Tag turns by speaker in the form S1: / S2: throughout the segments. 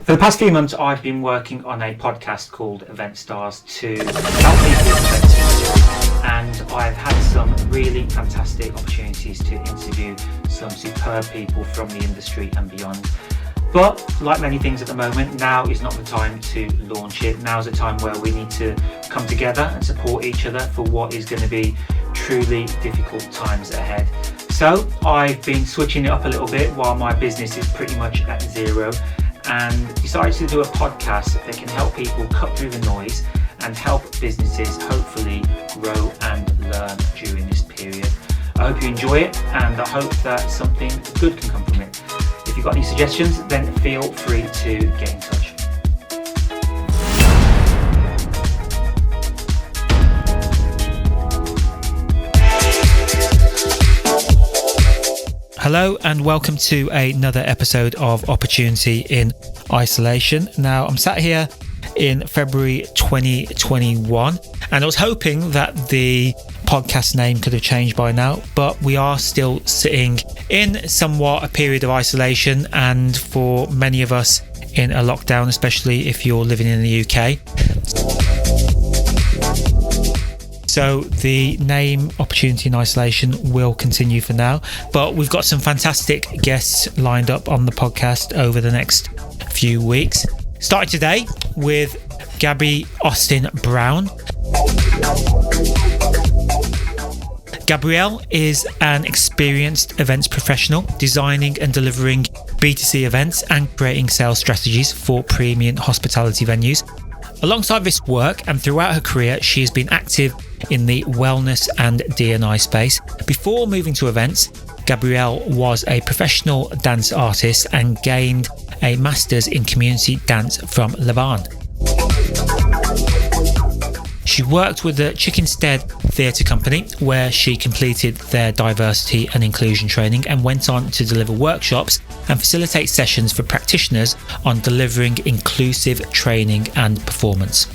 S1: For the past few months, I've been working on a podcast called Event Stars to help people with events, and I've had some really fantastic opportunities to interview some superb people from the industry and beyond. But like many things at the moment, now is not the time to launch it. Now is the time where we need to come together and support each other for what is going to be truly difficult times ahead. So I've been switching it up a little bit while my business is pretty much at zero, and decided to do a podcast that can help people cut through the noise and help businesses hopefully grow and learn during this period. I hope you enjoy it, and I hope that something good can come from it. If you've got any suggestions, then feel free to get in touch. Hello and welcome to another episode of Opportunity in Isolation. Now, I'm sat here in February 2021, and I was hoping that the podcast name could have changed by now, but we are still sitting in somewhat a period of isolation, and for many of us in a lockdown, especially if you're living in the UK. So the name Opportunity in Isolation will continue for now, but we've got some fantastic guests lined up on the podcast over the next few weeks. Starting today with Gabrielle Austen Browne. Gabrielle is an experienced events professional, designing and delivering B2C events and creating sales strategies for premium hospitality venues. Alongside this work and throughout her career, she has been active in the wellness and D&I space. Before moving to events, Gabrielle was a professional dance artist and gained a master's in community dance from Laban. She worked with the Chickenstead Theatre Company, where she completed their diversity and inclusion training and went on to deliver workshops and facilitate sessions for practitioners on delivering inclusive training and performance.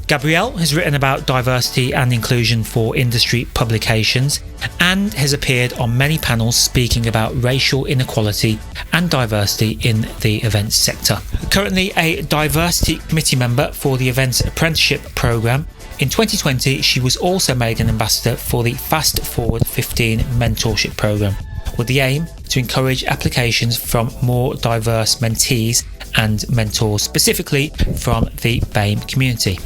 S1: Gabrielle has written about diversity and inclusion for industry publications and has appeared on many panels speaking about racial inequality and diversity in the events sector. Currently a diversity committee member for the Events Apprenticeship Programme. In 2020, she was also made an ambassador for the Fast Forward 15 mentorship programme, with the aim to encourage applications from more diverse mentees and mentors, specifically from the BAME community.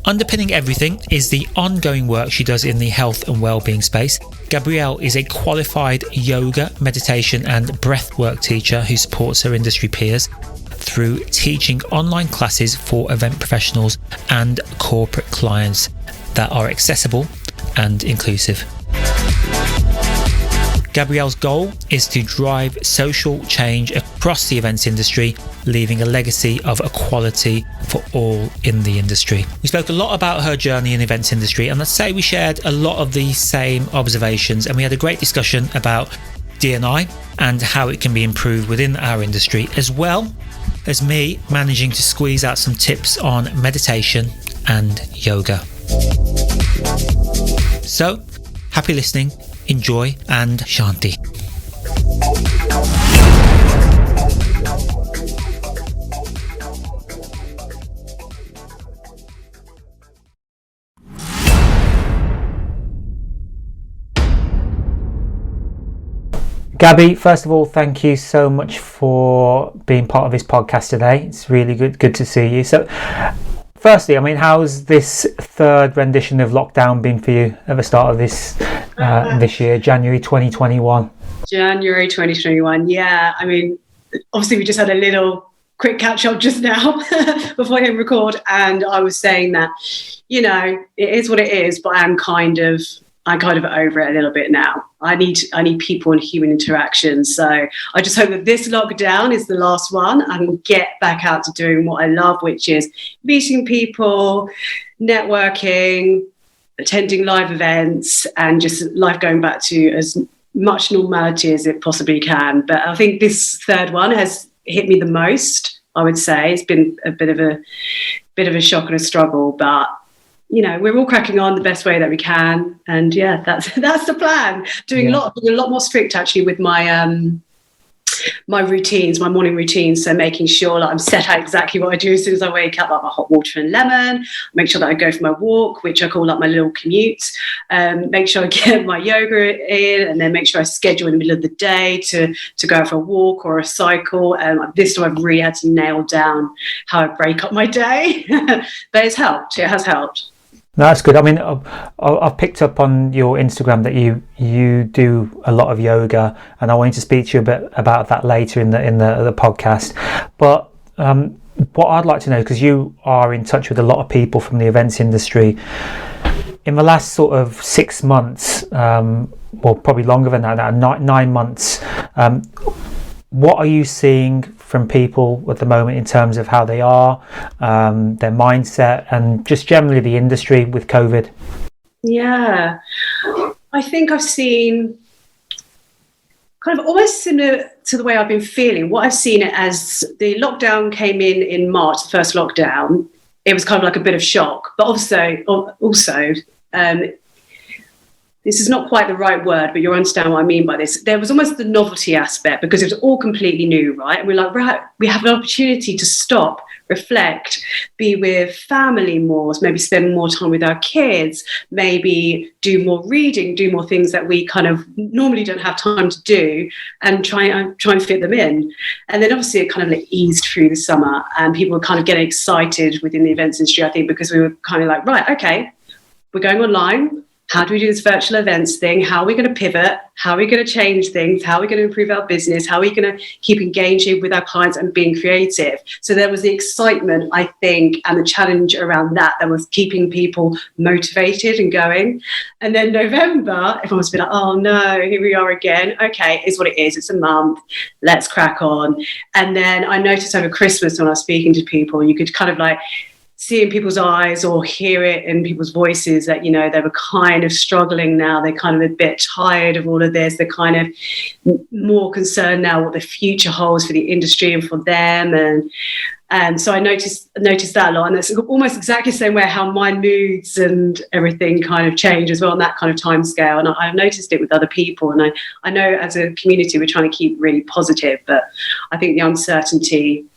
S1: Underpinning everything is the ongoing work she does in the health and well-being space. Gabrielle is a qualified yoga, meditation and breathwork teacher who supports her industry peers through teaching online classes for event professionals and corporate clients that are accessible and inclusive. Gabrielle's goal is to drive social change across the events industry, leaving a legacy of equality for all in the industry. We spoke a lot about her journey in the events industry, and let's say we shared a lot of the same observations, and we had a great discussion about D&I and how it can be improved within our industry, as well as me managing to squeeze out some tips on meditation and yoga. So, happy listening. Enjoy and Shanti. Gabby, first of all, thank you so much for being part of this podcast today. It's really good to see you. So, firstly, I mean, how's this third rendition of lockdown been for you at the start of this year, January 2021?
S2: January 2021, yeah. I mean, obviously we just had a little quick catch up just now before I hit record, and I was saying that, you know, it is what it is, but I'm kind of over it a little bit now. I need people and human interaction. So I just hope that this lockdown is the last one. I can get back out to doing what I love, which is meeting people, networking, attending live events, and just life going back to as much normality as it possibly can. But I think this third one has hit me the most, I would say. It's been a bit of a shock and a struggle, but you know, we're all cracking on the best way that we can, and yeah, that's the plan. Doing a lot more strict actually with my my routines, my morning routines. So making sure that I'm set out exactly what I do as soon as I wake up, like my hot water and lemon, make sure that I go for my walk, which I call like my little commute, make sure I get my yoga in, and then make sure I schedule in the middle of the day to go out for a walk or a cycle. This time I've really had to nail down how I break up my day, but it's helped. It has helped.
S1: No, that's good. I mean, I've picked up on your Instagram that you do a lot of yoga, and I wanted to speak to you a bit about that later in the podcast. But what I'd like to know, because you are in touch with a lot of people from the events industry, in the last sort of 6 months, well, probably longer than that, 9 months, what are you seeing from people at the moment in terms of how they are, their mindset, and just generally the industry with COVID?
S2: Yeah, I think I've seen kind of almost similar to the way I've been feeling. What I've seen it as the lockdown came in March, the first lockdown, it was kind of like a bit of shock, but also this is not quite the right word, but you'll understand what I mean by this. There was almost the novelty aspect because it was all completely new, right? And we're like, right, we have an opportunity to stop, reflect, be with family more, maybe spend more time with our kids, maybe do more reading, do more things that we kind of normally don't have time to do, and try and fit them in. And then obviously it kind of like eased through the summer, and people were kind of getting excited within the events industry, I think, because we were kind of like, right, okay, we're going online. How do we do this virtual events thing? How are we going to pivot? How are we going to change things? How are we going to improve our business? How are we going to keep engaging with our clients and being creative? So there was the excitement, I think, and the challenge around that was keeping people motivated and going. And then November, everyone was a bit like, oh no, here we are again. Okay, it's what it is. It's a month. Let's crack on. And then I noticed over Christmas when I was speaking to people, you could kind of like see in people's eyes or hear it in people's voices that, you know, they were kind of struggling now. They're kind of a bit tired of all of this. They're kind of more concerned now what the future holds for the industry and for them. And so I noticed that a lot. And it's almost exactly the same way how my moods and everything kind of change as well on that kind of time scale. And I've noticed it with other people. And I know as a community, we're trying to keep really positive, but I think the uncertainty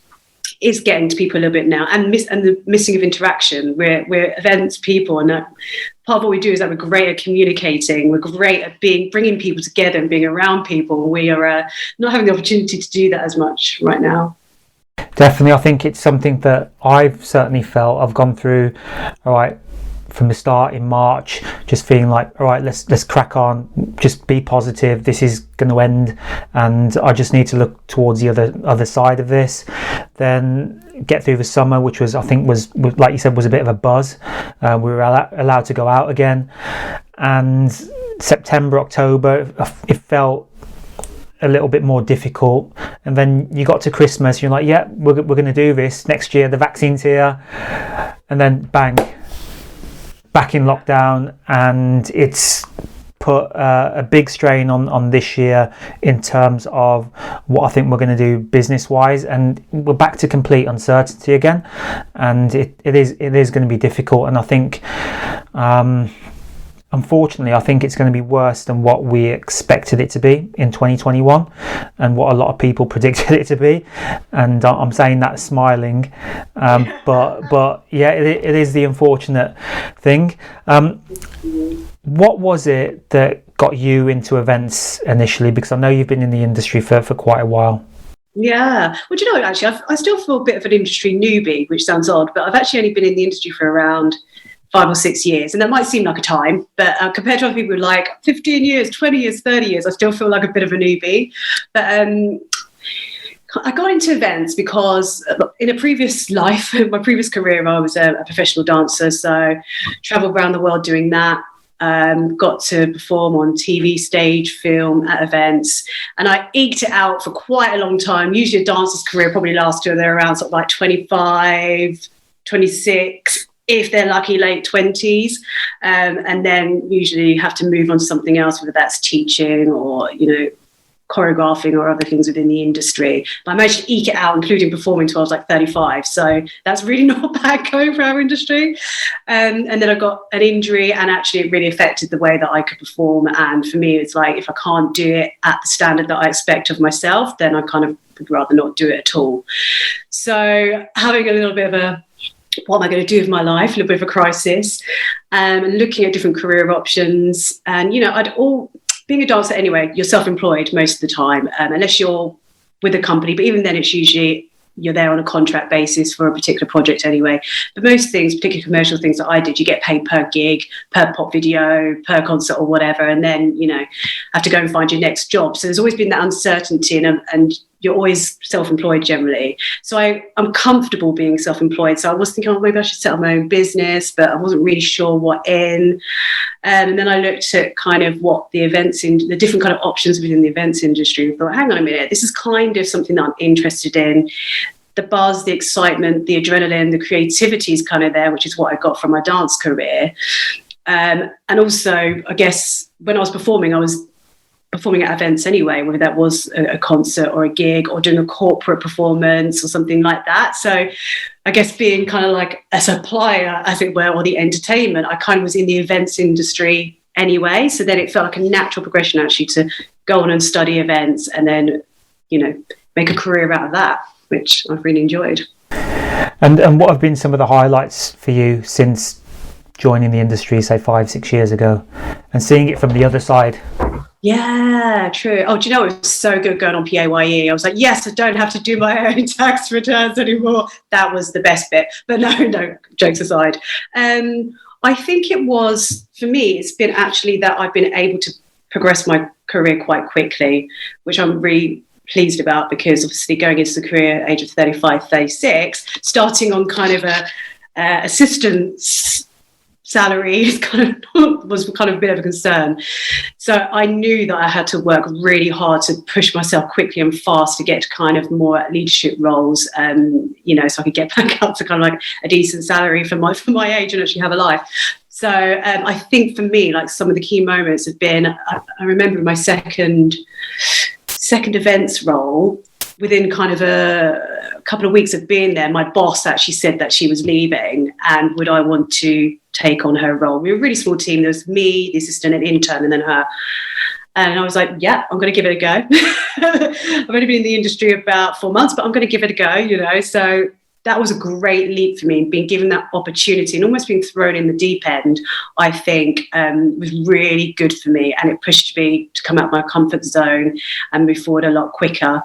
S2: is getting to people a little bit now, and the missing of interaction. We're events people, and part of what we do is that we're great at communicating. We're great at bringing people together and being around people. We are not having the opportunity to do that as much right now.
S1: Definitely, I think it's something that I've certainly felt. I've gone through, all right, from the start in March, just feeling like, all right, let's crack on, just be positive, this is going to end, and I just need to look towards the other side of this. Then get through the summer, which was, I think, was like you said, was a bit of a buzz. We were allowed to go out again, and September, October, it felt a little bit more difficult. And then you got to Christmas, you're like, yeah, we're going to do this next year, the vaccine's here, and then bang, back in lockdown, and it's put a big strain on this year in terms of what I think we're going to do business wise, and we're back to complete uncertainty again, and it is going to be difficult. And I think unfortunately, I think it's going to be worse than what we expected it to be in 2021 and what a lot of people predicted it to be. And I'm saying that smiling, but yeah, it is the unfortunate thing. What was it that got you into events initially? Because I know you've been in the industry for quite a while.
S2: Yeah. Well, do you know, actually, I still feel a bit of an industry newbie, which sounds odd, but I've actually only been in the industry for around 5 or 6 years. And that might seem like a time, but compared to other people who are like 15 years, 20 years, 30 years, I still feel like a bit of a newbie. But I got into events because in a previous life, my previous career, I was a professional dancer. So traveled around the world doing that. Got to perform on TV, stage, film, at events, and I eked it out for quite a long time. Usually a dancer's career probably lasts till they're around sort of like 25, 26, if they're lucky, late 20s, and then usually have to move on to something else, whether that's teaching or, you know, choreographing or other things within the industry. But I managed to eke it out, including performing till I was like 35. So that's really not bad going for our industry. And then I got an injury, and actually it really affected the way that I could perform. And for me, it's like, if I can't do it at the standard that I expect of myself, then I kind of would rather not do it at all. So having a little bit of a, what am I going to do with my life? A little bit of a crisis, and looking at different career options. And, you know, being a dancer anyway, you're self-employed most of the time, unless you're with a company. But even then, it's usually you're there on a contract basis for a particular project anyway. But most things, particularly commercial things that I did, you get paid per gig, per pop video, per concert or whatever. And then, you know, have to go and find your next job. So there's always been that uncertainty, and you're always self-employed generally. So I'm comfortable being self-employed. So I was thinking, oh, maybe I should set up my own business, but I wasn't really sure what in. And then I looked at kind of what the different kind of options within the events industry, and thought, hang on a minute, this is kind of something that I'm interested in. The buzz, the excitement, the adrenaline, the creativity is kind of there, which is what I got from my dance career. And also, I guess, when I was performing at events anyway, whether that was a concert or a gig or doing a corporate performance or something like that. So I guess being kind of like a supplier, as it were, or the entertainment, I kind of was in the events industry anyway. So then it felt like a natural progression actually to go on and study events and then, you know, make a career out of that, which I've really enjoyed.
S1: And what have been some of the highlights for you since joining the industry, say 5-6 years ago, and seeing it from the other side?
S2: Yeah, true. Oh, do you know, it was so good going on PAYE. I was like, yes, I don't have to do my own tax returns anymore. That was the best bit. But no, jokes aside. I think it was, for me, it's been actually that I've been able to progress my career quite quickly, which I'm really pleased about, because obviously going into the career age of 35, 36, starting on kind of a assistant's salary was kind of a bit of a concern. So I knew that I had to work really hard to push myself quickly and fast to get to kind of more leadership roles, you know, so I could get back up to kind of like a decent salary for my age and actually have a life. So I think for me, like, some of the key moments have been, I remember my second events role. Within kind of a couple of weeks of being there, my boss actually said that she was leaving, and would I want to take on her role. We were a really small team. There was me, the assistant, and intern, and then her. And I was like, yeah, I'm going to give it a go. I've only been in the industry about 4 months, but I'm going to give it a go, you know. So that was a great leap for me, being given that opportunity and almost being thrown in the deep end, I think, was really good for me. And it pushed me to come out of my comfort zone and move forward a lot quicker.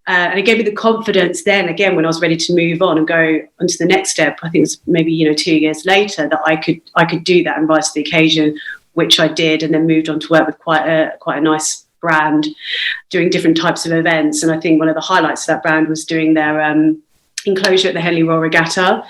S2: And it gave me the confidence then, again, when I was ready to move on and go on to the next step, I think it was maybe, you know, 2 years later, that I could do that and rise to the occasion, which I did, and then moved on to work with quite a nice brand doing different types of events. And I think one of the highlights of that brand was doing their enclosure at the Henley Royal Regatta,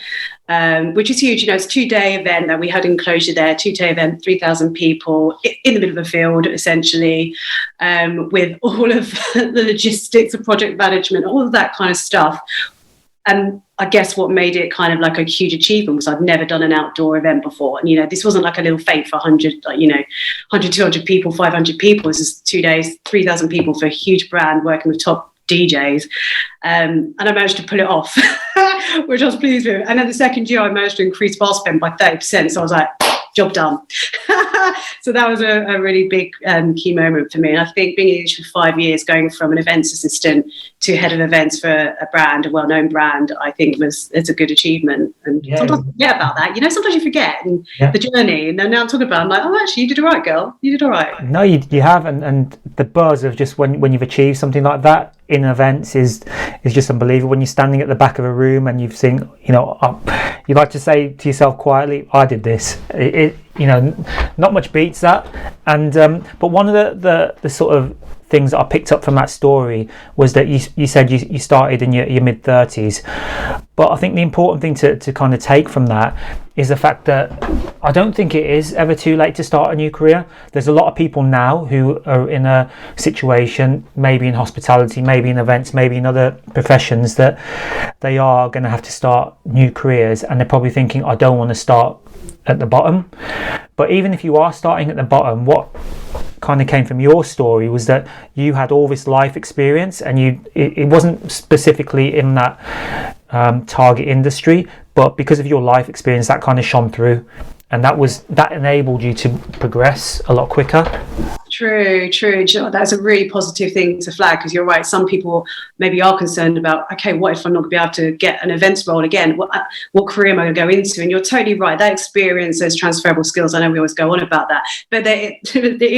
S2: which is huge. You know, it's a 2-day event that we had enclosure there, 2-day event, 3,000 people in the middle of a field, essentially, with all of the logistics of project management, all of that kind of stuff. And I guess what made it kind of like a huge achievement was I'd never done an outdoor event before. And, you know, this wasn't like a little fete for 100, like, you know, 100, 200 people, 500 people. This is 2 days, 3,000 people for a huge brand working with top DJs. And I managed to pull it off, which I was pleased with. And then the second year, I managed to increase bar spend by 30%. So I was like, job done. So that was a really big key moment for me. And I think being in the industry for 5 years, going from an events assistant to head of events for a brand, a well-known brand, I think it's a good achievement. And sometimes you forget about that. You know, sometimes you forget the journey. And then now I'm talking about it, I'm like, oh, actually, you did all right, girl. You did all right.
S1: No, you have. And the buzz of just when you've achieved something like that in events is just unbelievable. When you're standing at the back of a room and you've seen, you know, you like to say to yourself quietly, I did this. You know, not much beats that. And but one of the sort of things that I picked up from that story was that you said you started in your mid-30s. But I think the important thing to kind of take from that is the fact that I don't think it is ever too late to start a new career. There's a lot of people now who are in a situation, maybe in hospitality, maybe in events, maybe in other professions, that they are going to have to start new careers, and they're probably thinking, I don't want to start at the bottom. But even if you are starting at the bottom, what kind of came from your story was that you had all this life experience, and it wasn't specifically in that target industry, but because of your life experience, that kind of shone through, and that enabled you to progress a lot quicker.
S2: True. That's a really positive thing to flag, because you're right. Some people maybe are concerned about, okay, what if I'm not going to be able to get an events role again? What career am I going to go into? And you're totally right. That experience, those transferable skills, I know we always go on about that, but there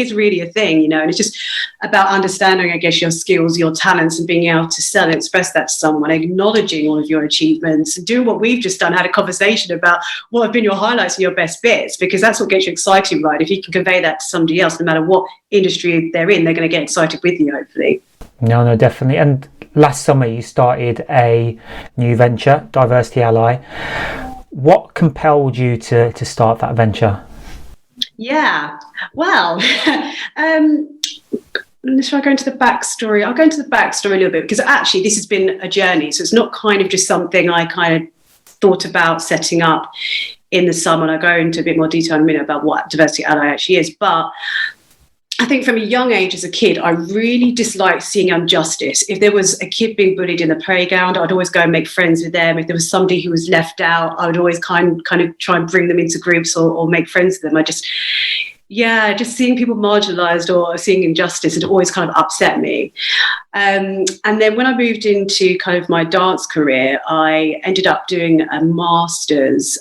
S2: is really a thing, and it's just about understanding, I guess, your skills, your talents, and being able to sell and express that to someone, acknowledging all of your achievements, and doing what we've just done, had a conversation about what have been your highlights and your best bits, because that's what gets you excited, right? If you can convey that to somebody else, no matter what industry they're in, they're going to get excited with you, hopefully. No,
S1: definitely. And last summer you started a new venture, Diversity Ally. What compelled you to start that venture?
S2: Yeah, well, should I go into the backstory? I'll go into the backstory a little bit, because actually this has been a journey, so it's not kind of just something I kind of thought about setting up in the summer, and I'll go into a bit more detail in a minute about what Diversity Ally actually is. But I think from a young age as a kid, I really disliked seeing injustice. If there was a kid being bullied in the playground, I'd always go and make friends with them. If there was somebody who was left out, I would always kind of try and bring them into groups or make friends with them. Just seeing people marginalised or seeing injustice had always kind of upset me. And then when I moved into kind of my dance career, I ended up doing a master's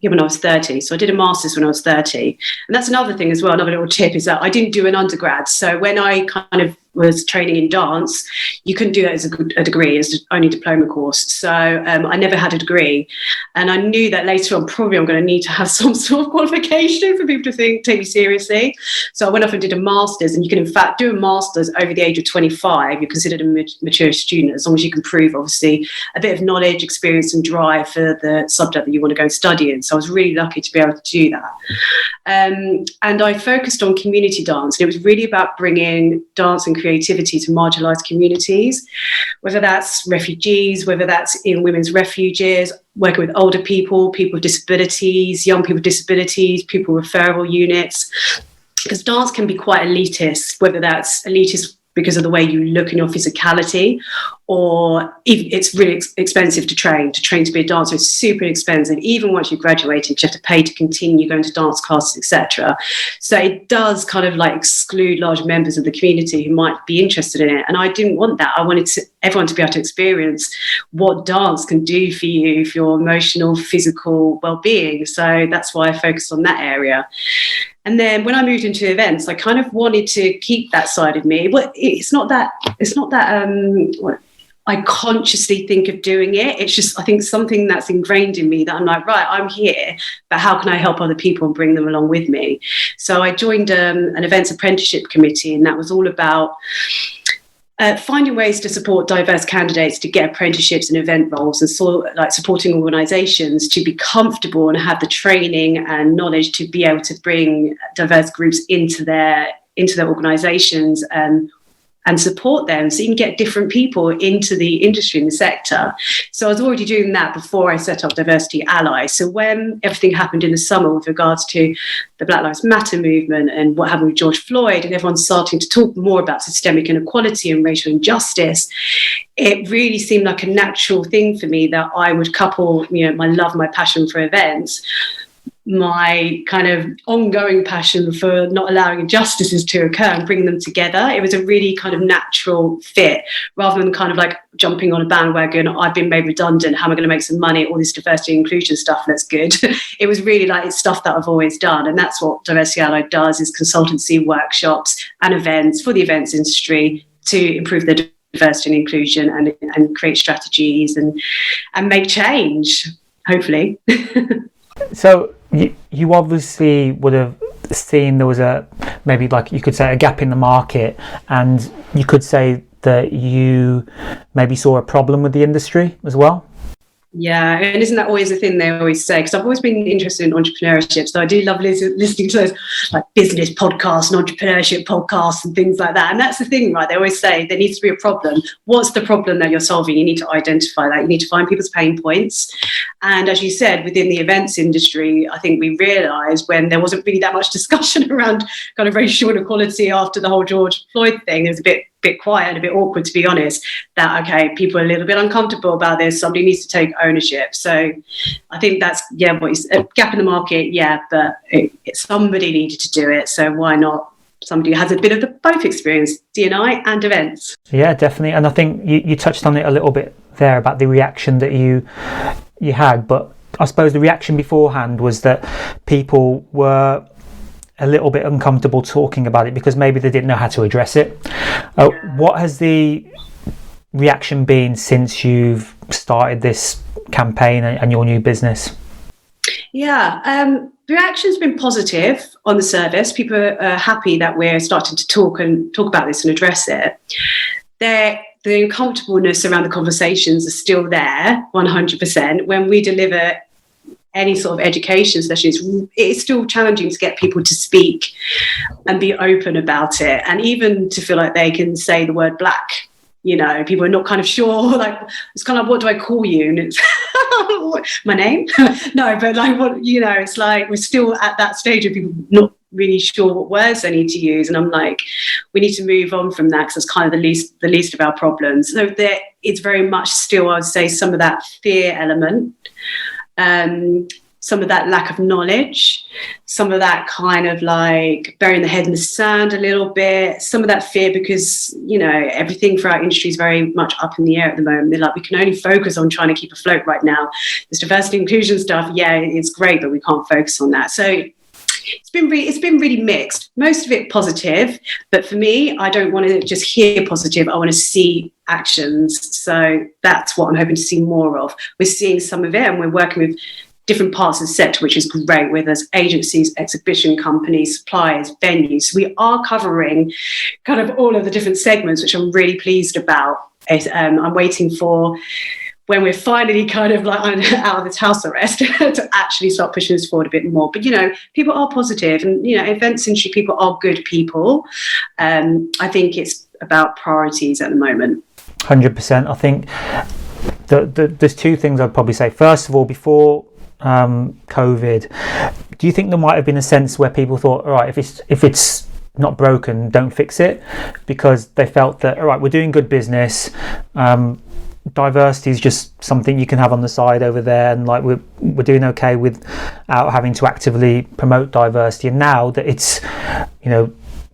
S2: when I was 30. So I did a master's when I was 30. And that's another thing as well, another little tip, is that I didn't do an undergrad. So when I kind of was training in dance, you couldn't do that as a degree, as only a diploma course. So I never had a degree. And I knew that later on, probably I'm going to need to have some sort of qualification for people to take me seriously. So I went off and did a master's, and you can in fact do a master's over the age of 25. You're considered a mature student, as long as you can prove, obviously, a bit of knowledge, experience and drive for the subject that you want to go and study in. So I was really lucky to be able to do that. And I focused on community dance. And it was really about bringing dance and creativity to marginalised communities, whether that's refugees, whether that's in women's refuges, working with older people, people with disabilities, young people with disabilities, people with referral units. Because dance can be quite elitist, whether that's elitist because of the way you look and your physicality, or even it's really expensive to train. To be a dancer is super expensive. Even once you graduated, you have to pay to continue going to dance classes, etc. So it does kind of like exclude large members of the community who might be interested in it. And I didn't want that. I wanted everyone to be able to experience what dance can do for you, for your emotional, physical well-being. So that's why I focused on that area. And then when I moved into events, I kind of wanted to keep that side of me. Well, it's not that I consciously think of doing it. It's just, I think, something that's ingrained in me that I'm like, right, I'm here, but how can I help other people and bring them along with me? So I joined an events apprenticeship committee, and that was all about finding ways to support diverse candidates to get apprenticeships and event roles, and supporting organisations to be comfortable and have the training and knowledge to be able to bring diverse groups into their organisations and support them, so you can get different people into the industry and the sector. So I was already doing that before I set up Diversity Ally. So when everything happened in the summer with regards to the Black Lives Matter movement and what happened with George Floyd, and everyone's starting to talk more about systemic inequality and racial injustice, it really seemed like a natural thing for me that I would couple, my love, my passion for events, my kind of ongoing passion for not allowing injustices to occur, and bring them together. It was a really kind of natural fit, rather than kind of like jumping on a bandwagon. I've been made redundant, how am I going to make some money? All this diversity and inclusion stuff, that's good. It was really like, it's stuff that I've always done. And that's what Diversity Ally does, is consultancy, workshops and events for the events industry to improve their diversity and inclusion and create strategies and make change, hopefully.
S1: So you obviously would have seen there was maybe like you could say a gap in the market, and you could say that you maybe saw a problem with the industry as well.
S2: Yeah, and isn't that always the thing they always say? Because I've always been interested in entrepreneurship, so I do love listening to those like business podcasts and entrepreneurship podcasts and things like that. And that's the thing, right? They always say there needs to be a problem. What's the problem that you're solving? You need to identify that. You need to find people's pain points. And as you said, within the events industry, I think we realised when there wasn't really that much discussion around kind of racial inequality after the whole George Floyd thing, it was a bit quiet, a bit awkward, to be honest, that, okay, people are a little bit uncomfortable about this. Somebody needs to take ownership. So I think that's, what you said, a gap in the market, but somebody needed to do it. So why not somebody who has a bit of the both experience, D&I and events? Yeah,
S1: definitely. And I think you touched on it a little bit there about the reaction that you had. But I suppose the reaction beforehand was that people were a little bit uncomfortable talking about it because maybe they didn't know how to address it. What has the reaction been since you've started this campaign and your new business?
S2: The reaction's been positive on the service. People are happy that we're starting to talk about this and address it. The uncomfortableness around the conversations are still there, 100%. When we deliver any sort of education sessions, it's still challenging to get people to speak and be open about it, and even to feel like they can say the word black. People are not kind of sure, like, it's kind of, what do I call you? And it's my name? No, but like, what, it's like we're still at that stage of people not really sure what words they need to use. And I'm like, we need to move on from that, because it's kind of the least of our problems. So it's very much still, I would say, some of that fear element, some of that lack of knowledge, some of that kind of like burying the head in the sand a little bit, some of that fear because, everything for our industry is very much up in the air at the moment. They're like, we can only focus on trying to keep afloat right now. This diversity inclusion stuff, it's great, but we can't focus on that. So it's been really mixed. Most of it positive, but for me, I don't want to just hear positive. I want to see actions. So that's what I'm hoping to see more of. We're seeing some of it, and we're working with different parts of the sector, which is great, where there's agencies, exhibition companies, suppliers, venues. We are covering kind of all of the different segments, which I'm really pleased about. I'm waiting for when we're finally kind of like out of this house arrest to actually start pushing this forward a bit more. But, people are positive, and, events industry people are good people. I think it's about priorities at the moment. 100%.
S1: I think there's two things I'd probably say. First of all, before COVID, do you think there might have been a sense where people thought, all right, if it's not broken, don't fix it, because they felt that, all right, we're doing good business, diversity is just something you can have on the side over there, and like we're doing okay without having to actively promote diversity. And now that it's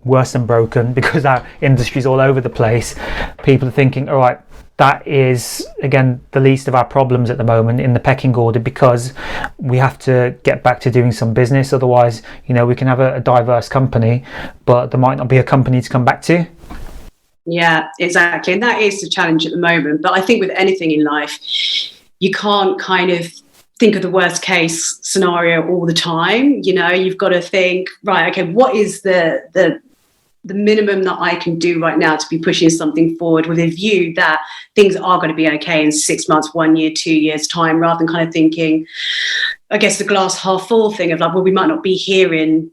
S1: worse than broken, because our industry's all over the place, people are thinking, all right, that is, again, the least of our problems at the moment in the pecking order, because we have to get back to doing some business. Otherwise, we can have a diverse company, but there might not be a company to come back to.
S2: Yeah, exactly. And that is the challenge at the moment. But I think with anything in life, you can't kind of think of the worst case scenario all the time. You've got to think, right, okay, what is the minimum that I can do right now to be pushing something forward with a view that things are going to be okay in 6 months, 1 year, 2 years time, rather than kind of thinking, I guess, the glass half full thing of like, well, we might not be here in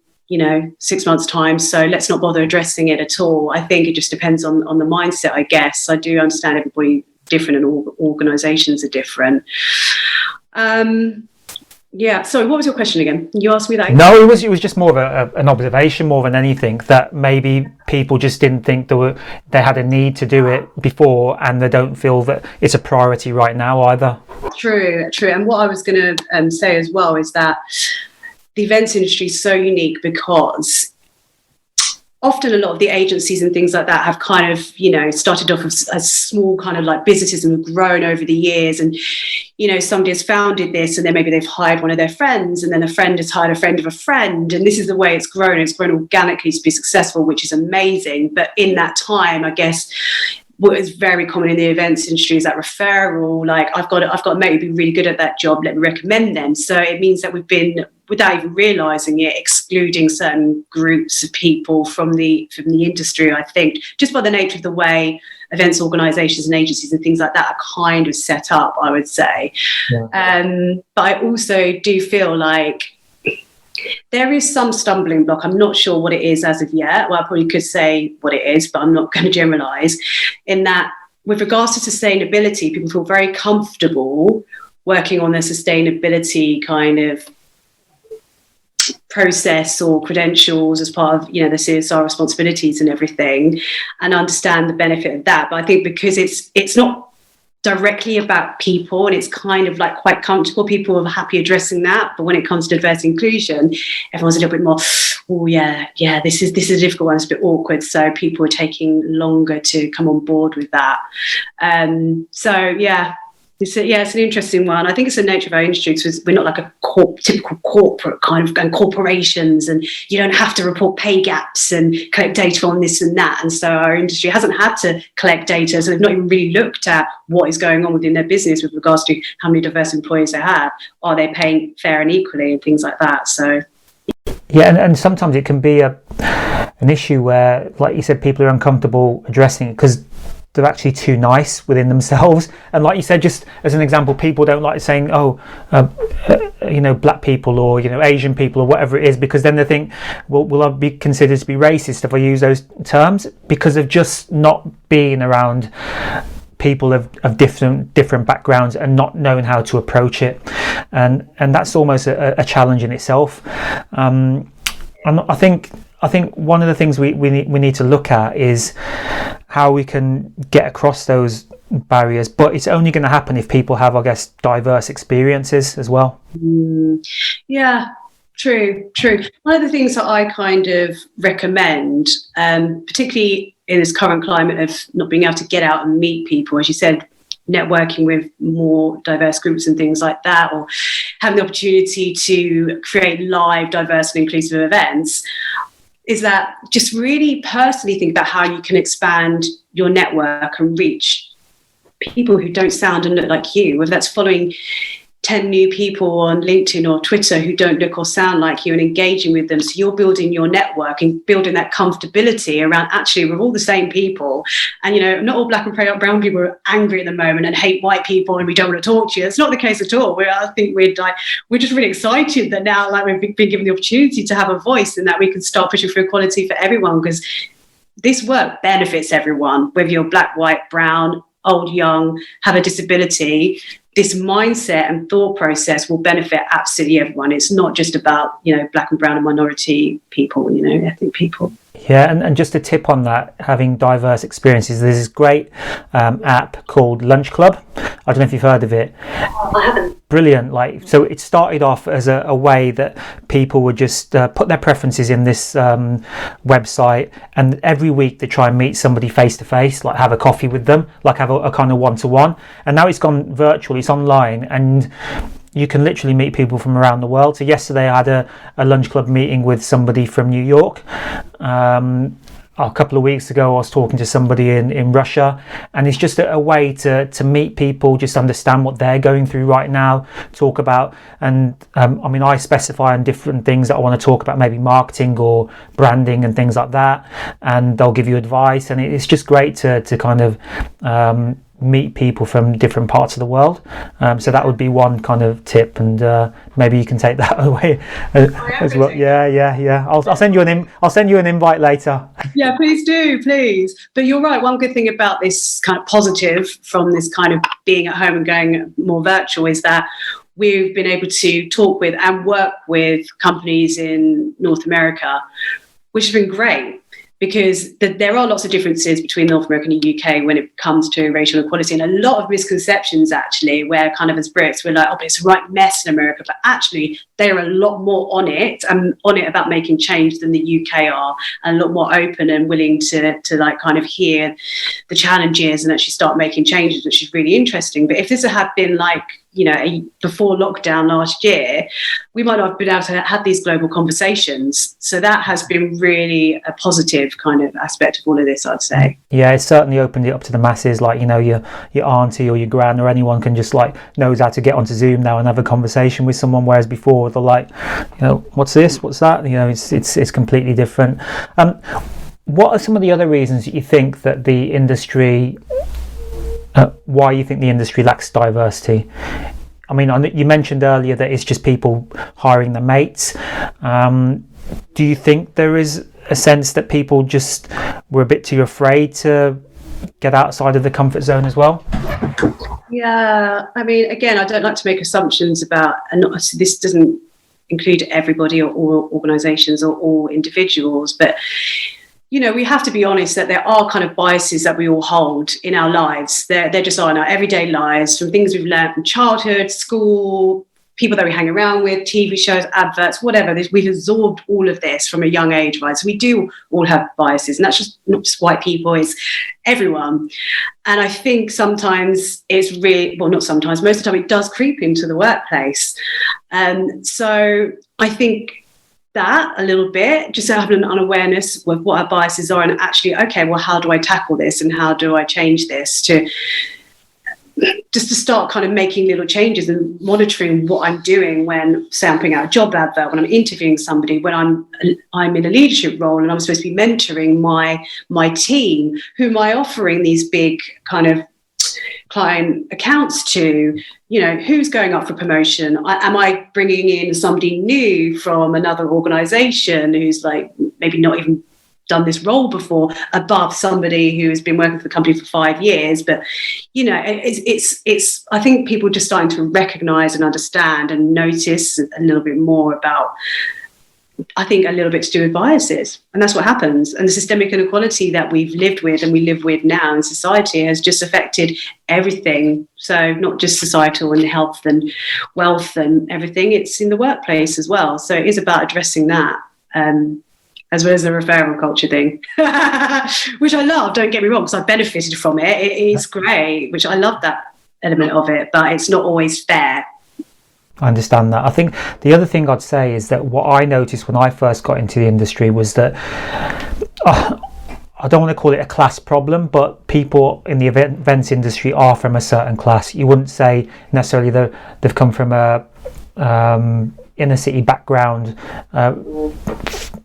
S2: 6 months time, so let's not bother addressing it at all. I think it just depends on the mindset, I guess. I do understand everybody different and all organisations are different. Sorry, what was your question again? You asked me that again.
S1: No, it was just more of an observation more than anything, that maybe people just didn't think they had a need to do it before, and they don't feel that it's a priority right now either.
S2: True. And what I was going to say as well is that the events industry is so unique because often a lot of the agencies and things like that have kind of, started off as small kind of like businesses and have grown over the years. And, somebody has founded this, and then maybe they've hired one of their friends, and then a friend has hired a friend of a friend. And this is the way it's grown. It's grown organically to be successful, which is amazing. But in that time, I guess, what is very common in the events industry is that referral, like I've got a mate who'd be really good at that job, let me recommend them. So it means that we've been, without even realising it, excluding certain groups of people from the industry, I think, just by the nature of the way events organisations and agencies and things like that are kind of set up, I would say. Yeah. But I also do feel like there is some stumbling block. I'm not sure what it is as of yet. Well, I probably could say what it is, but I'm not going to generalise. In that, with regards to sustainability, people feel very comfortable working on their sustainability kind of process or credentials as part of, the CSR responsibilities and everything, and understand the benefit of that. But I think because it's not directly about people, and it's kind of like quite comfortable, people are happy addressing that. But when it comes to diversity inclusion, everyone's a little bit more, this is a difficult one, it's a bit awkward, so people are taking longer to come on board with that. It's an interesting one. I think it's the nature of our industry, because we're not like a typical corporate kind of, and corporations, and you don't have to report pay gaps and collect data on this and that. And so our industry hasn't had to collect data, so they've not even really looked at what is going on within their business with regards to how many diverse employees they have. Are they paying fair and equally, and things like that? So
S1: yeah, and sometimes it can be an issue where, like you said, people are uncomfortable addressing it because they're actually too nice within themselves. And like you said, just as an example, people don't like saying, black people or, Asian people or whatever it is, because then they think, well, will I be considered to be racist if I use those terms? Because of just not being around people of different backgrounds and not knowing how to approach it. And that's almost a challenge in itself. And I think one of the things we need to look at is how we can get across those barriers, but it's only going to happen if people have, I guess, diverse experiences as well.
S2: Yeah, true. One of the things that I kind of recommend, particularly in this current climate of not being able to get out and meet people, as you said, networking with more diverse groups and things like that, or having the opportunity to create live, diverse and inclusive events, is that just really personally think about how you can expand your network and reach people who don't sound and look like you, whether that's following 10 new people on LinkedIn or Twitter who don't look or sound like you, and engaging with them. So you're building your network and building that comfortability around, actually, we're all the same people. And, not all black and brown people are angry at the moment and hate white people and we don't want to talk to you. That's not the case at all. I think we're just really excited that now, like, we've been given the opportunity to have a voice, and that we can start pushing for equality for everyone, because this work benefits everyone, whether you're black, white, brown, old, young, have a disability. This mindset and thought process will benefit absolutely everyone. It's not just about, black and brown and minority people, ethnic people.
S1: Yeah, and just a tip on that, having diverse experiences, there's this great app called Lunch Club. I don't know if you've heard of it.
S2: I haven't.
S1: Brilliant. So it started off as a way that people would just put their preferences in this website, and every week they try and meet somebody face to face, like have a coffee with them, like have a kind of one-to-one. And now it's gone virtual, it's online, and you can literally meet people from around the world. So yesterday I had a lunch club meeting with somebody from New York. A couple of weeks ago I was talking to somebody in Russia, and it's just a way to meet people, just understand what they're going through right now, talk about, and I specify on different things that I want to talk about, maybe marketing or branding and things like that, and they'll give you advice, and it's just great to kind of meet people from different parts of the world. So that would be one kind of tip, and maybe you can take that away as well. Yeah. I'll send you an invite later.
S2: Yeah, please do, please. But you're right. One good thing about this kind of positive from this kind of being at home and going more virtual is that we've been able to talk with and work with companies in North America, which has been great. Because there are lots of differences between North America and the UK when it comes to racial equality, and a lot of misconceptions, actually, where kind of as Brits we're like, but it's a right mess in America, but actually they're a lot more on it about making change than the UK are, and a lot more open and willing to like kind of hear the challenges and actually start making changes, which is really interesting. But if this had been like, before lockdown last year, we might not have been able to have these global conversations. So that has been really a positive kind of aspect of all of this, I'd say.
S1: Yeah, it's certainly opened it up to the masses. Like, your auntie or your gran or anyone can just knows how to get onto Zoom now and have a conversation with someone, whereas before they're like, what's this, what's that? It's completely different. What are some of the other reasons that you think that the industry why you think the industry lacks diversity? I mean, you mentioned earlier that it's just people hiring their mates. Do you think there is a sense that people just were a bit too afraid to get outside of the comfort zone as well?
S2: Yeah, I mean, again, I don't like to make assumptions about, and this doesn't include everybody or all organisations or all individuals, but we have to be honest that there are kind of biases that we all hold in our lives. They're just on our everyday lives, from things we've learned from childhood, school, people that we hang around with, TV shows, adverts, whatever. We've absorbed all of this from a young age, right? So we do all have biases, and that's just not just white people, it's everyone. And I think sometimes it's not sometimes, most of the time it does creep into the workplace. So I think that a little bit, just having an unawareness of what our biases are, and actually, okay, well, how do I tackle this and how do I change this, to start kind of making little changes and monitoring what I'm doing when, say, I'm putting out a job advert, when I'm interviewing somebody, when I'm in a leadership role and I'm supposed to be mentoring my team, who am I offering these big kind of client accounts to, who's going up for promotion? Am I bringing in somebody new from another organisation who's maybe not even done this role before, above somebody who has been working for the company for 5 years? But it's I think people just starting to recognise and understand and notice a little bit more about, I think, a little bit to do with biases. And that's what happens. And the systemic inequality that we've lived with and we live with now in society has just affected everything. So not just societal and health and wealth and everything, it's in the workplace as well. So it is about addressing that, as well as the referral culture thing, which I love, don't get me wrong, because I've benefited from it. It is great, which I love that element of it, but it's not always fair.
S1: I understand that. I think the other thing I'd say is that what I noticed when I first got into the industry was that I don't want to call it a class problem, but people in the events industry are from a certain class. You wouldn't say necessarily they've come from a inner city background,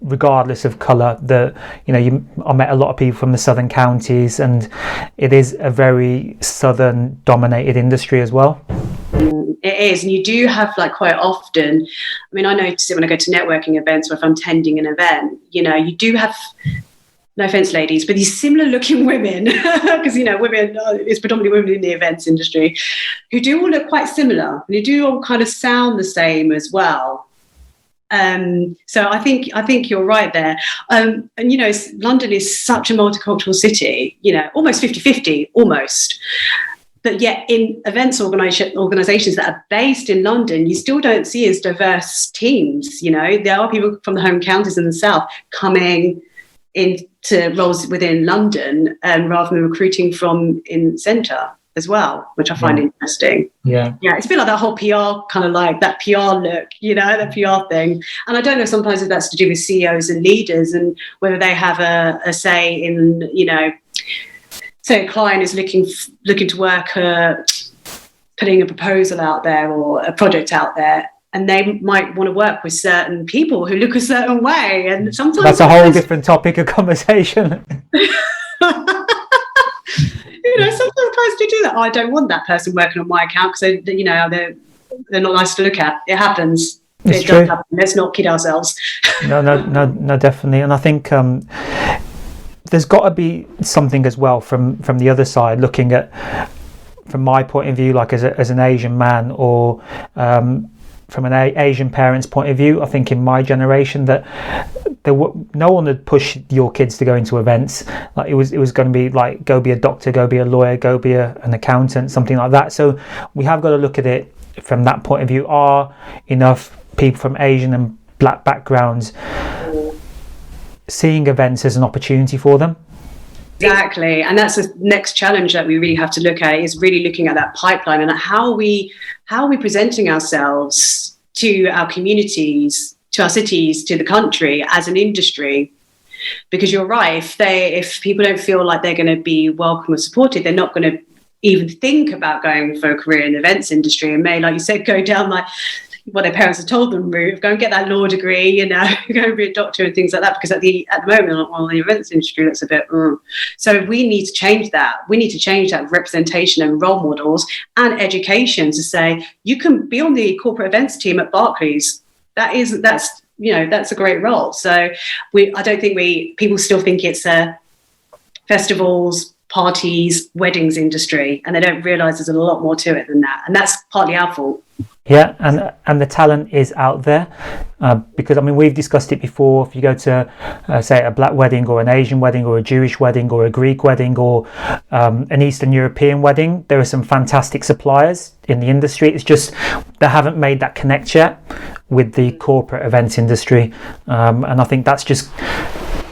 S1: regardless of colour. I met a lot of people from the southern counties, and it is a very southern dominated industry as well.
S2: It is, and you do have quite often, I mean, I notice it when I go to networking events, or if I'm tending an event, you do have, no offence ladies, but these similar looking women, because women, it's predominantly women in the events industry, who do all look quite similar, and who do all kind of sound the same as well. So I think you're right there. And London is such a multicultural city, almost 50-50, almost. But yet in events organisations that are based in London, you still don't see as diverse teams. There are people from the home counties in the south coming into roles within London, rather than recruiting from in centre as well, which I find interesting. Yeah, it's a bit like that whole PR, kind of like that PR look, that PR thing. And I don't know sometimes if that's to do with CEOs and leaders, and whether they have a say in, say a client is looking to work, putting a proposal out there or a project out there, and they might want to work with certain people who look a certain way. And sometimes
S1: that's a whole different topic of conversation.
S2: Sometimes clients do that. I don't want that person working on my account because they're not nice to look at. It happens. It does happen. Let's not kid ourselves.
S1: No, definitely. And I think there's got to be something as well from the other side, looking at, from my point of view, like as an Asian man, or from an Asian parent's point of view. I think in my generation that no one would push your kids to go into events. Like it was going to be like, go be a doctor, go be a lawyer, go be an accountant, something like that. So we have got to look at it from that point of view. Are enough people from Asian and black backgrounds seeing events as an opportunity for them?
S2: Exactly. And that's the next challenge that we really have to look at, is really looking at that pipeline and how are we presenting ourselves to our communities, to our cities, to the country as an industry. Because you're right, if people don't feel like they're going to be welcome or supported, they're not going to even think about going for a career in the events industry, and may, like you said, go down like what their parents have told them route, go and get that law degree, you know, go and be a doctor and things like that. Because at the moment, well, the events industry looks a bit. So we need to change that. We need to change that representation and role models and education to say you can be on the corporate events team at Barclays. That's a great role. So I don't think people still think it's festivals, parties, weddings industry, and they don't realise there's a lot more to it than that. And that's partly our fault.
S1: Yeah, and the talent is out there, because I mean we've discussed it before. If you go to say a black wedding or an Asian wedding or a Jewish wedding or a Greek wedding or an Eastern European wedding, there are some fantastic suppliers in the industry. It's just they haven't made that connect yet with the corporate events industry, and I think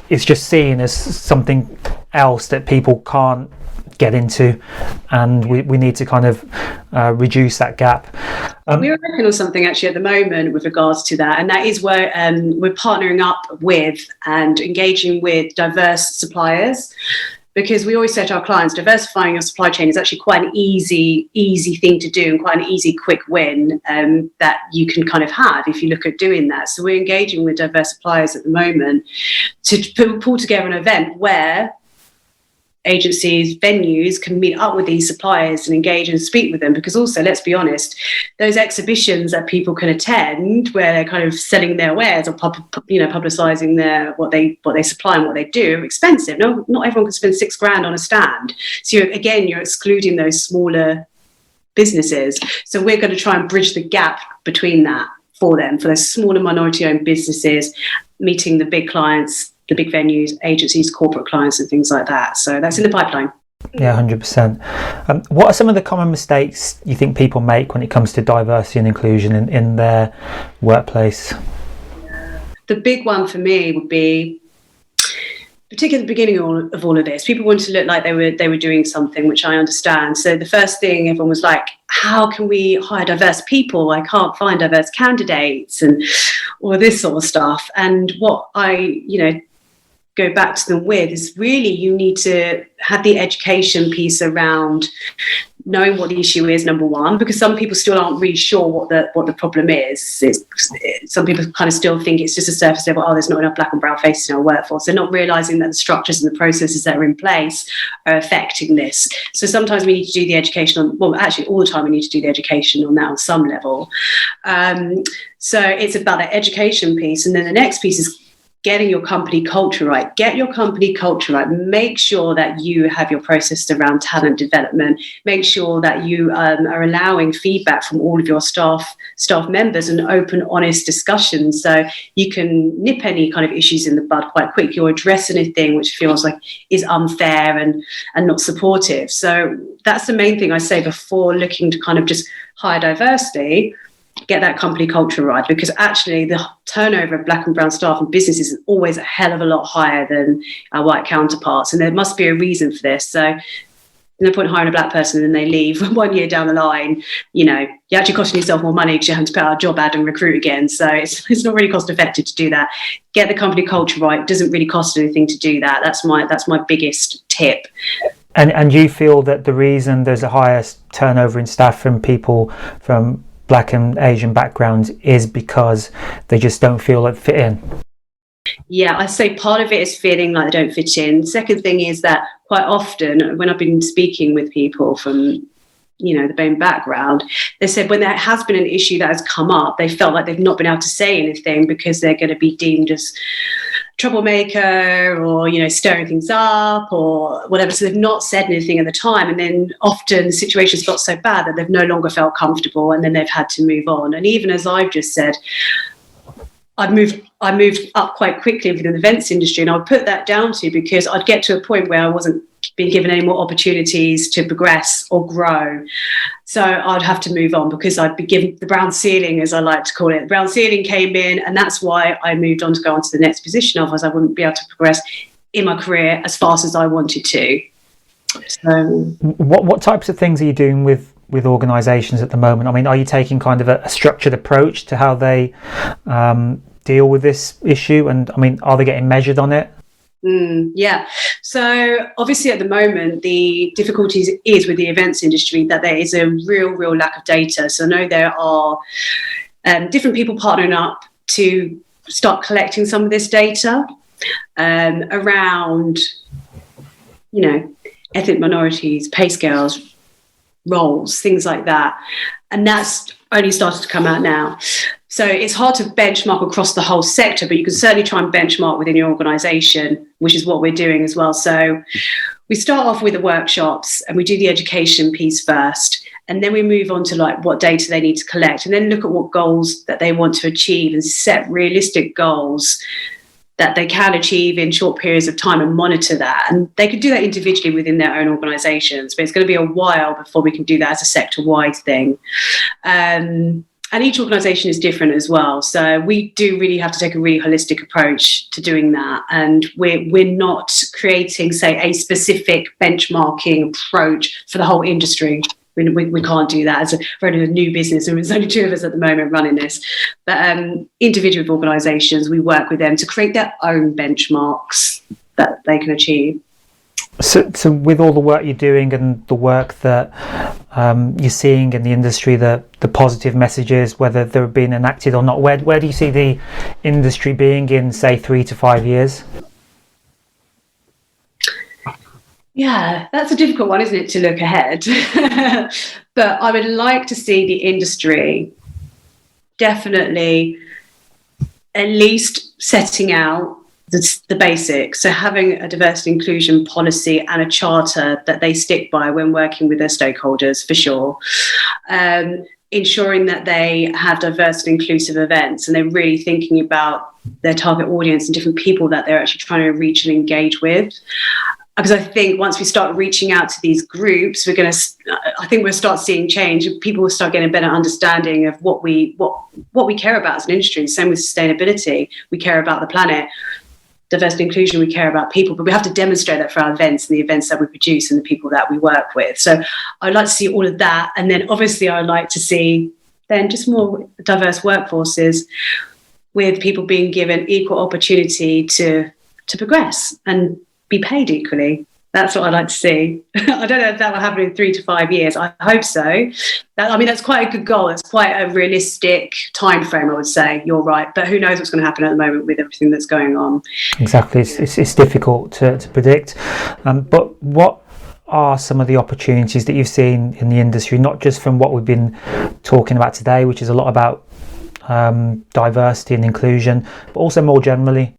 S1: it's just seen as something else that people can't get into, and we need to kind of reduce that gap.
S2: We're working on something actually at the moment with regards to that, and that is where we're partnering up with and engaging with diverse suppliers, because we always say to our clients, diversifying your supply chain is actually quite an easy thing to do, and quite an easy quick win that you can kind of have if you look at doing that. So we're engaging with diverse suppliers at the moment to pull together an event where agencies, venues can meet up with these suppliers and engage and speak with them. Because also, let's be honest, those exhibitions that people can attend where they're kind of selling their wares or publicising what they supply and what they do are expensive. No, not everyone can spend $6,000 on a stand. So you're excluding those smaller businesses. So we're going to try and bridge the gap between that for those smaller minority-owned businesses, meeting the big clients, the big venues, agencies, corporate clients and things like that. So that's in the pipeline.
S1: Yeah, 100%. What are some of the common mistakes you think people make when it comes to diversity and inclusion in their workplace?
S2: The big one for me would be, particularly at the beginning of all of this, people wanted to look like they were doing something, which I understand. So the first thing, everyone was like, how can we hire diverse people? I can't find diverse candidates and all this sort of stuff. And what I, go back to them with is really you need to have the education piece around knowing what the issue is, number one, because some people still aren't really sure what the problem is. Some people kind of still think it's just a surface level, there's not enough black and brown faces in our workforce. They're not realising that the structures and the processes that are in place are affecting this. So sometimes we need to do the education all the time we need to do the education on that on some level. So it's about that education piece. And then the next piece is getting your company culture right. Get your company culture right. Make sure that you have your process around talent development. Make sure that you are allowing feedback from all of your staff members and open, honest discussions, so you can nip any kind of issues in the bud quite quick. You're addressing anything which feels like is unfair and not supportive. So that's the main thing I say before looking to kind of just hire diversity. Get that company culture right, because actually the turnover of black and brown staff and businesses is always a hell of a lot higher than our white counterparts, and there must be a reason for this. So no point hiring a black person and then they leave 1 year down the line. You're actually costing yourself more money because you have to put out a job ad and recruit again. So it's not really cost effective to do that. Get the company culture right. It doesn't really cost anything to do that. That's my biggest tip.
S1: And you feel that the reason there's a higher turnover in staff from people from Black and Asian backgrounds is because they just don't feel like fit in?
S2: Yeah, I say part of it is feeling like they don't fit in. Second thing is that quite often when I've been speaking with people from the BAME background, they said when there has been an issue that has come up, they felt like they've not been able to say anything because they're going to be deemed as troublemaker or stirring things up or whatever. So they've not said anything at the time, and then often the situation's got so bad that they've no longer felt comfortable, and then they've had to move on. And even as I've just said, I moved up quite quickly within the events industry, and I would put that down to because I'd get to a point where I wasn't being given any more opportunities to progress or grow. So I'd have to move on because I'd be given the brown ceiling, as I like to call it. The brown ceiling came in, and that's why I moved on to go on to the next position. Otherwise, I wouldn't be able to progress in my career as fast as I wanted to. So,
S1: what types of things are you doing with organisations at the moment? I mean, are you taking kind of a structured approach to how they deal with this issue? And I mean, are they getting measured on it?
S2: Yeah. So obviously at the moment, the difficulties is with the events industry that there is a real lack of data. So I know there are different people partnering up to start collecting some of this data around, ethnic minorities, pay scales, roles, things like that. And that's only started to come out now. So it's hard to benchmark across the whole sector, but you can certainly try and benchmark within your organisation, which is what we're doing as well. So we start off with the workshops and we do the education piece first. And then we move on to like what data they need to collect, and then look at what goals that they want to achieve and set realistic goals that they can achieve in short periods of time and monitor that. And they could do that individually within their own organisations, but it's going to be a while before we can do that as a sector-wide thing. And each organisation is different as well. So we do really have to take a really holistic approach to doing that. And we're not creating, say, a specific benchmarking approach for the whole industry. We can't do that. We're only a new business, and there's only 2 of us at the moment running this. But individual organisations, we work with them to create their own benchmarks that they can achieve.
S1: So with all the work you're doing and the work that you're seeing in the industry, the positive messages, whether they're being enacted or not, where do you see the industry being in, say, 3 to 5 years?
S2: Yeah, that's a difficult one, isn't it, to look ahead? But I would like to see the industry definitely at least setting out the basics. So having a diversity inclusion policy and a charter that they stick by when working with their stakeholders, for sure. Ensuring that they have diverse and inclusive events, and they're really thinking about their target audience and different people that they're actually trying to reach and engage with. Because I think once we start reaching out to these groups, I think we'll start seeing change. People will start getting a better understanding of what we care about as an industry. Same with sustainability. We care about the planet. Diversity and inclusion, we care about people, but we have to demonstrate that for our events and the events that we produce and the people that we work with. So I'd like to see all of that. And then obviously I'd like to see then just more diverse workforces with people being given equal opportunity to progress and be paid equally. That's what I'd like to see. I don't know if that will happen in 3 to 5 years. I hope so. That's quite a good goal. It's quite a realistic time frame, I would say. You're right. But who knows what's going to happen at the moment with everything that's going on.
S1: Exactly. It's difficult to predict. But what are some of the opportunities that you've seen in the industry, not just from what we've been talking about today, which is a lot about diversity and inclusion, but also more generally?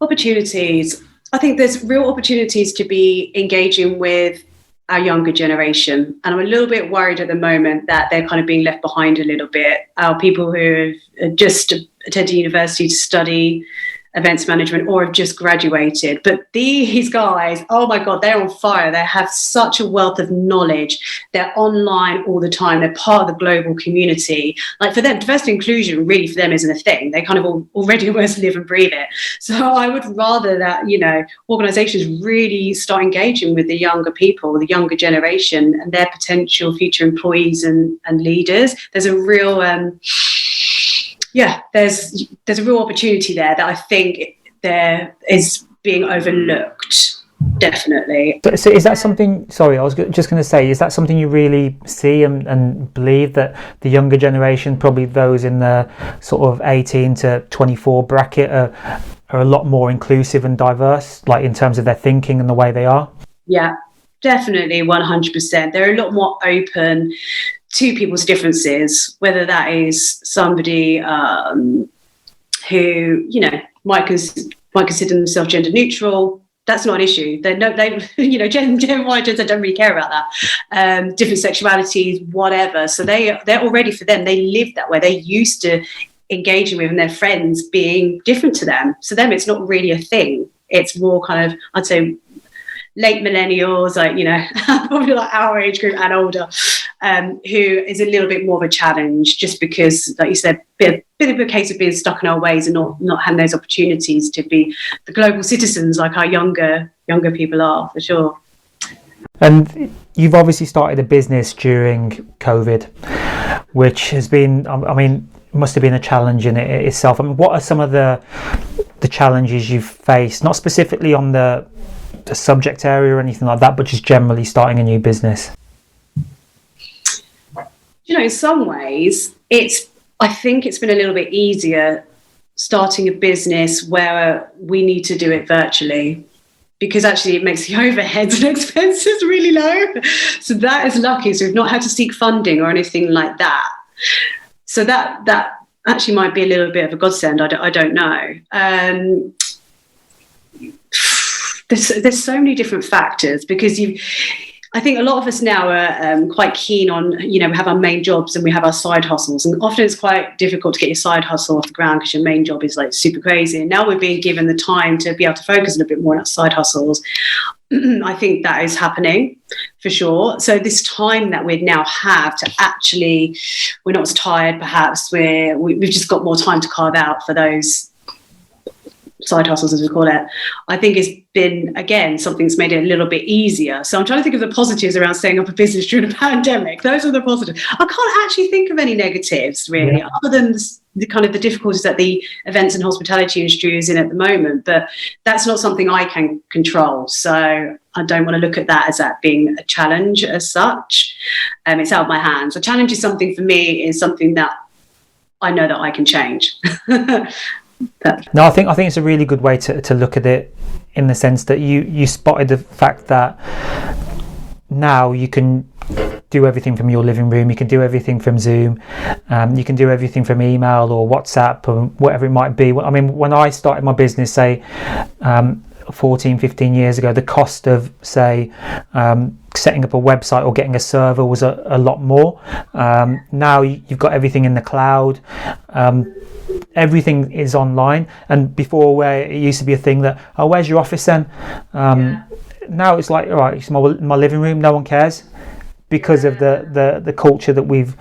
S2: Opportunities. I think there's real opportunities to be engaging with our younger generation. And I'm a little bit worried at the moment that they're kind of being left behind a little bit. Our people who have just attended university to study events management or have just graduated. But these guys, oh my God, they're on fire. They have such a wealth of knowledge. They're online all the time. They're part of the global community. Like for them, diversity and inclusion really for them isn't a thing. They kind of already almost live and breathe it. So I would rather that, organizations really start engaging with the younger people, the younger generation and their potential future employees and leaders. There's a real... there's a real opportunity there that I think there is being overlooked, definitely.
S1: So is that something, sorry, I was just going to say, is that something you really see and believe that the younger generation, probably those in the sort of 18 to 24 bracket are a lot more inclusive and diverse, like in terms of their thinking and the way they are?
S2: Yeah, definitely, 100%. They're a lot more open to people's differences, whether that is somebody who might consider themselves gender neutral. That's not an issue. Gen Y don't really care about that. Different sexualities, whatever. So they're already, for them, they live that way. They're used to engaging with and their friends being different to them. So them, it's not really a thing. It's more kind of, I'd say, late millennials, like, probably like our age group and older, who is a little bit more of a challenge, just because, like you said, bit of a case of being stuck in our ways and not having those opportunities to be the global citizens like our younger people are, for sure.
S1: And you've obviously started a business during COVID, which has been, must have been a challenge in it itself. What are some of the challenges you've faced, not specifically on the subject area or anything like that, but just generally starting a new business?
S2: In some ways, I think it's been a little bit easier starting a business where we need to do it virtually, because actually it makes the overheads and expenses really low. So that is lucky. So we've not had to seek funding or anything like that. So that actually might be a little bit of a godsend. I don't know. There's so many different factors, because I think a lot of us now are quite keen on, we have our main jobs and we have our side hustles, and often it's quite difficult to get your side hustle off the ground because your main job is like super crazy. And now we're being given the time to be able to focus a little bit more on our side hustles. I think that is happening for sure. So this time that we now have to actually, we're not as tired, perhaps, we've just got more time to carve out for those side hustles, as we call it. I think it's been, again, something that's made it a little bit easier. So I'm trying to think of the positives around setting up a business during a pandemic. Those are the positives. I can't actually think of any negatives, really, other than the kind of the difficulties that the events and hospitality industry is in at the moment. But that's not something I can control. So I don't want to look at that as that being a challenge as such. It's out of my hands. A challenge is something, for me, is something that I know that I can change. No,
S1: I think it's a really good way to look at it, in the sense that you spotted the fact that now you can do everything from your living room, you can do everything from Zoom, you can do everything from email or WhatsApp or whatever it might be. I mean, when I started my business, say 14-15 years ago, the cost of, say, setting up a website or getting a server was a lot more. Now you've got everything in the cloud. Everything is online, and before, where it used to be a thing that, where's your office then? Now it's like, all right, it's my living room, no one cares, because of the culture that we've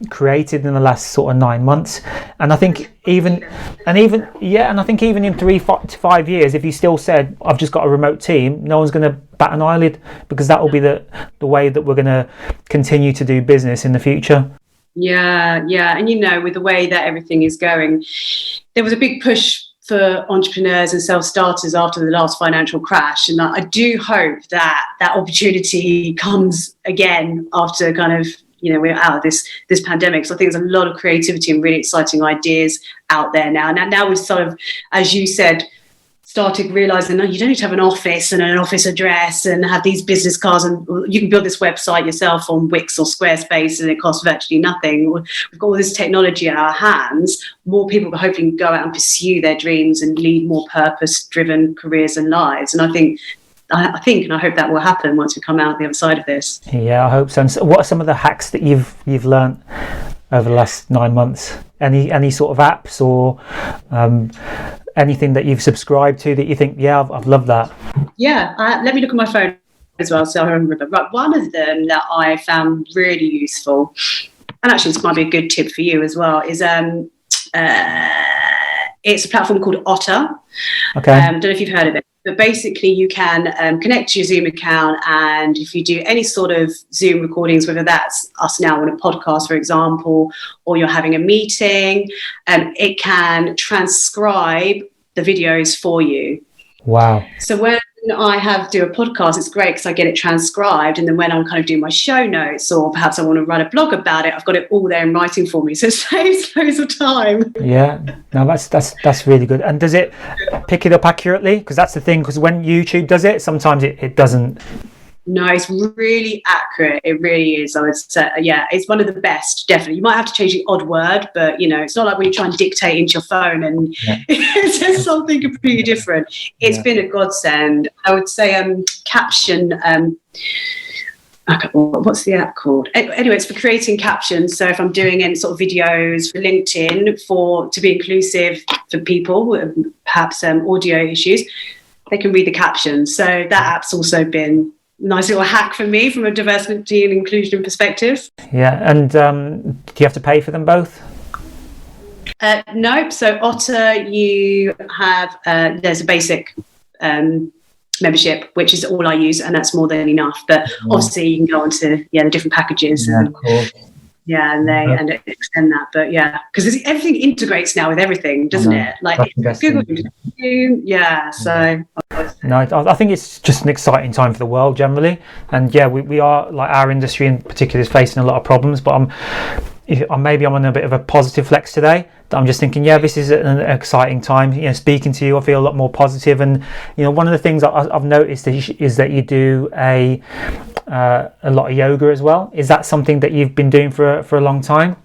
S1: created in the last sort of 9 months. And I think even in 3 to 5 years, if you still said, I've just got a remote team, no one's going to bat an eyelid, because that will be the way that we're going to continue to do business in the future.
S2: Yeah. And, with the way that everything is going, there was a big push for entrepreneurs and self-starters after the last financial crash. And I do hope that opportunity comes again after kind of, we're out of this pandemic. So I think there's a lot of creativity and really exciting ideas out there now. Now we've sort of, as you said, started realizing, no, you don't need to have an office and an office address and have these business cards, and you can build this website yourself on Wix or Squarespace and it costs virtually nothing. We've got all this technology in our hands. More people hopefully can go out and pursue their dreams and lead more purpose-driven careers and lives. And I think and I hope that will happen once we come out the other side of this.
S1: Yeah, I hope so. And so what are some of the hacks that you've learned over the last 9 months? Any sort of apps or anything that you've subscribed to that you think, I've loved that?
S2: Yeah, let me look at my phone as well, so I remember. But one of them that I found really useful, and actually this might be a good tip for you as well, is it's a platform called Otter.
S1: Okay.
S2: Don't know if you've heard of it. But basically, you can connect to your Zoom account, and if you do any sort of Zoom recordings, whether that's us now on a podcast, for example, or you're having a meeting, it can transcribe the videos for you.
S1: Wow.
S2: So when I do a podcast, it's great because I get it transcribed, and then when I'm kind of doing my show notes, or perhaps I want to write a blog about it, I've got it all there in writing for me, so it saves loads of time.
S1: Yeah, no, that's really good. And does it pick it up accurately? Because that's the thing, because when YouTube does it, sometimes it doesn't.
S2: No, it's really accurate. It really is. I would say, it's one of the best, definitely. You might have to change the odd word, but, it's not like when you try and dictate into your phone and it says something completely different. It's been a godsend. I would say caption. What's the app called? Anyway, it's for creating captions. So if I'm doing any sort of videos for LinkedIn to be inclusive for people with perhaps audio issues, they can read the captions. So that app's also been a nice little hack for me from a diversity and inclusion perspective.
S1: Yeah, and do you have to pay for them both?
S2: Nope. So Otter, you have there's a basic membership, which is all I use, and that's more than enough. But obviously, you can go on to the different packages.
S1: Yeah, of course.
S2: Yeah, and extend that. But yeah, because everything integrates now with everything, doesn't it? Like Google. Yeah. So.
S1: No, I think it's just an exciting time for the world generally, and we are, like, our industry in particular is facing a lot of problems. But I'm on a bit of a positive flex today. I'm just thinking, this is an exciting time. Speaking to you, I feel a lot more positive. And one of the things I've noticed is that you do a lot of yoga as well. Is that something that you've been doing for a long time?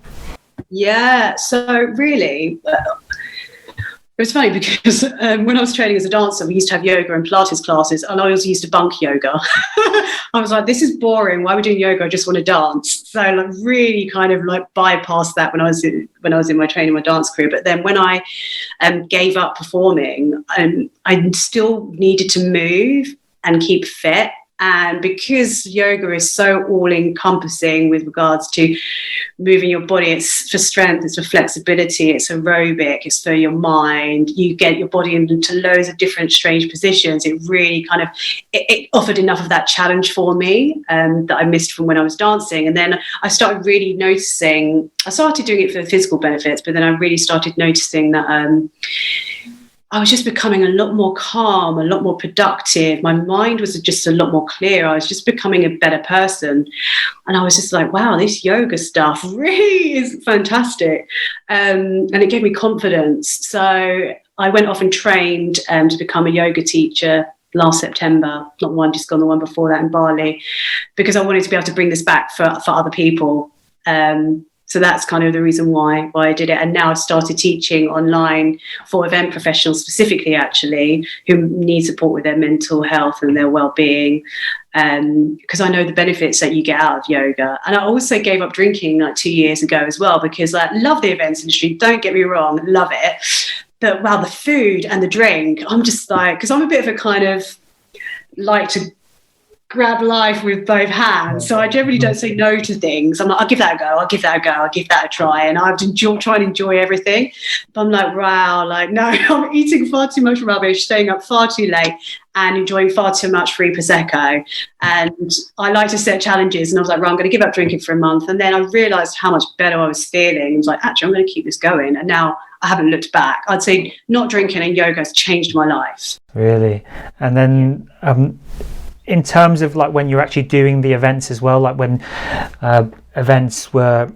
S2: Yeah. So really. It was funny because when I was training as a dancer, we used to have yoga and Pilates classes, and I also used to bunk yoga. I was like, this is boring. Why are we doing yoga? I just want to dance. So like really kind of like bypassed that when I was in my training, my dance career. But then when I gave up performing, I still needed to move and keep fit. And because yoga is so all-encompassing with regards to moving your body, it's for strength, it's for flexibility, it's aerobic, it's for your mind. You get your body into loads of different strange positions. It really kind of, it offered enough of that challenge for me that I missed from when I was dancing. And then I started really noticing, I started doing it for the physical benefits, but then I really started noticing that I was just becoming a lot more calm, a lot more productive. My mind was just a lot more clear. I was just becoming a better person. And I was just like, wow, this yoga stuff really is fantastic. And it gave me confidence. So I went off and trained to become a yoga teacher last September, not one, just gone, the one before that in Bali, because I wanted to be able to bring this back for other people. So that's kind of the reason why I did it. And now I've started teaching online for event professionals specifically, actually, who need support with their mental health and their well-being, because I know the benefits that you get out of yoga. And I also gave up drinking like 2 years ago as well, because I love the events industry. Don't get me wrong, love it. But wow, the food and the drink, I'm just like, because I'm a bit of a kind of like to grab life with both hands, so I generally don't say no to things. I'm like, I'll give that a go, I'll give that a try, and I try and enjoy everything. But I'm like, wow, like no, I'm eating far too much rubbish, staying up far too late, and enjoying far too much free prosecco. And I like to set challenges, and I was like, right, I'm going to give up drinking for a month. And then I realized how much better I was feeling. I was like, actually, I'm going to keep this going. And now I haven't looked back. I'd say not drinking and yoga has changed my life. Really?
S1: And then in terms of like when you're actually doing the events as well, like when events were,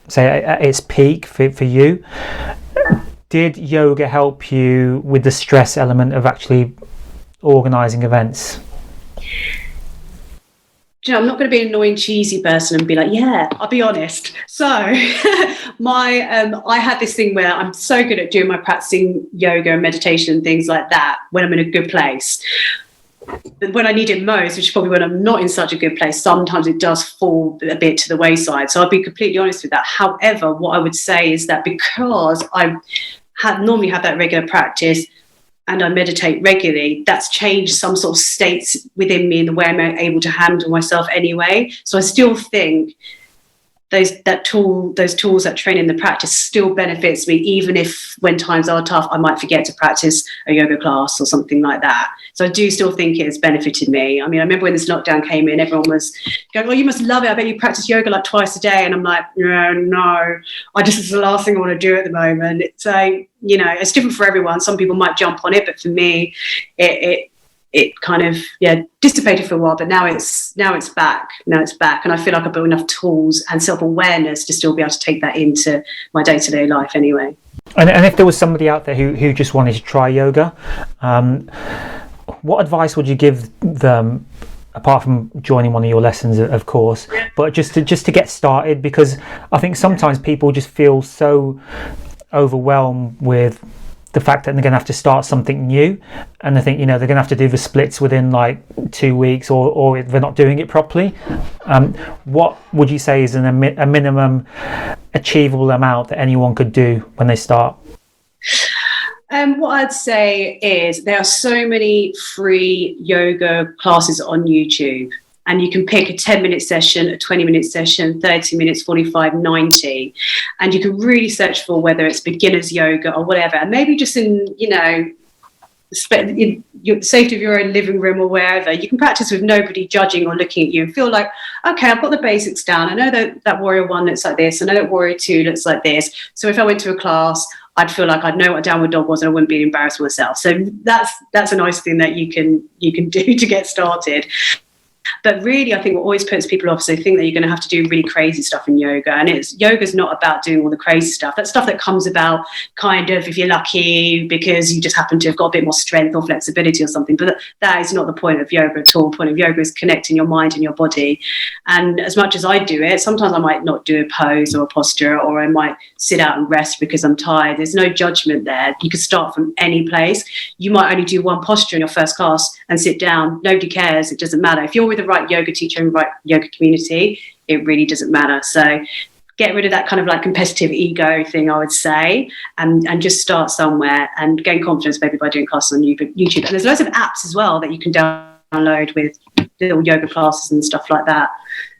S1: say, at its peak for you, did yoga help you with the stress element of actually organising events?
S2: I'm not going to be an annoying, cheesy person and be like, yeah, I'll be honest. So I had this thing where I'm so good at doing my practicing yoga and meditation and things like that when I'm in a good place. But when I need it most, which is probably when I'm not in such a good place, sometimes it does fall a bit to the wayside. So I'll be completely honest with that. However, what I would say is that because I normally have that regular practice and I meditate regularly, that's changed some sort of states within me in the way I'm able to handle myself anyway. So I still think those tools that train in the practice still benefits me, even if when times are tough, I might forget to practice a yoga class or something like that. So I do still think it has benefited me. I mean, I remember when this lockdown came in, everyone was going, oh, you must love it. I bet you practice yoga like twice a day. And I'm like, no, it's the last thing I want to do at the moment. It's it's different for everyone. Some people might jump on it, but for me, it kind of dissipated for a while, but now it's back. And I feel like I've built enough tools and self-awareness to still be able to take that into my day-to-day life anyway.
S1: And if there was somebody out there who just wanted to try yoga, what advice would you give them, apart from joining one of your lessons, of course, but just to get started? Because I think sometimes people just feel so overwhelmed with the fact that they're going to have to start something new, and they think they're going to have to do the splits within like 2 weeks, or they're not doing it properly. What would you say is a minimum achievable amount that anyone could do when they start?
S2: What I'd say is there are so many free yoga classes on YouTube, and you can pick a 10-minute session, a 20-minute session, 30 minutes, 45, 90. And you can really search for whether it's beginner's yoga or whatever. And maybe just in, the safety of your own living room or wherever, you can practice with nobody judging or looking at you and feel like, okay, I've got the basics down. I know that warrior one looks like this. I know that warrior two looks like this. So if I went to a class, I'd feel like I'd know what a downward dog was and I wouldn't be embarrassed with myself. So that's a nice thing that you can do to get started. But really, I think what always puts people off is they think that you're going to have to do really crazy stuff in yoga. And yoga's not about doing all the crazy stuff. That's stuff that comes about kind of, if you're lucky, because you just happen to have got a bit more strength or flexibility or something. But that is not the point of yoga at all. The point of yoga is connecting your mind and your body. And as much as I do it, sometimes I might not do a pose or a posture, or I might sit out and rest because I'm tired. There's no judgment there. You can start from any place. You might only do one posture in your first class and sit down. Nobody cares. It doesn't matter. If you're with the right yoga teacher and right yoga community, it really doesn't matter. So get rid of that kind of like competitive ego thing, I would say, and just start somewhere and gain confidence maybe by doing classes on YouTube. And there's loads of apps as well that you can download with little yoga classes and stuff like that.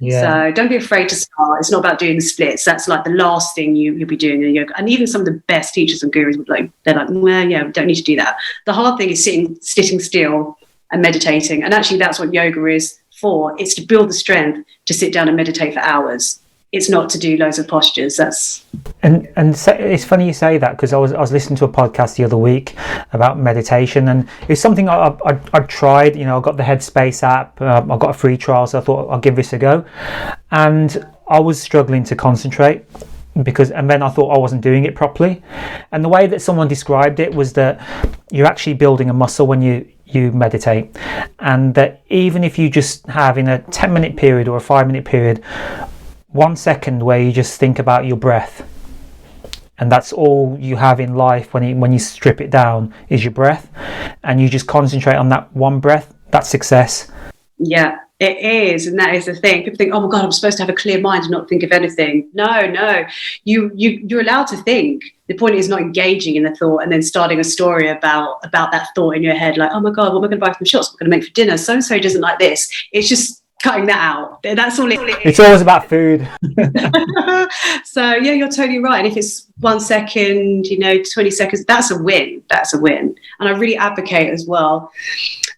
S2: Yeah. So don't be afraid to start. It's not about doing the splits. That's like the last thing you'll be doing in yoga. And even some of the best teachers and gurus they're like, well, yeah, we don't need to do that. The hard thing is sitting still and meditating. And actually that's what yoga is for. It's to build the strength to sit down and meditate for hours. It's not to do loads of postures.
S1: And so it's funny you say that, because I was listening to a podcast the other week about meditation, and it's something I tried. I got the Headspace app. I got a free trial, so I thought I'll give this a go, and I was struggling to concentrate and then I thought I wasn't doing it properly. And the way that someone described it was that you're actually building a muscle when you meditate, and that even if you just have in a 10-minute period or a 5-minute period 1 second where you just think about your breath, and that's all you have in life when you strip it down is your breath, and you just concentrate on that one breath, that's success.
S2: Yeah, it is. And that is the thing. People think, oh my God, I'm supposed to have a clear mind and not think of anything. No, you're allowed to think. The point is not engaging in the thought and then starting a story about that thought in your head, like, oh my God, what am I going to buy from shops? What am I going to make for dinner? So-and-so doesn't like this. It's just cutting that out. That's all it is.
S1: It's always about food.
S2: So yeah, you're totally right. And if it's 1 second, 20 seconds, that's a win. And I really advocate as well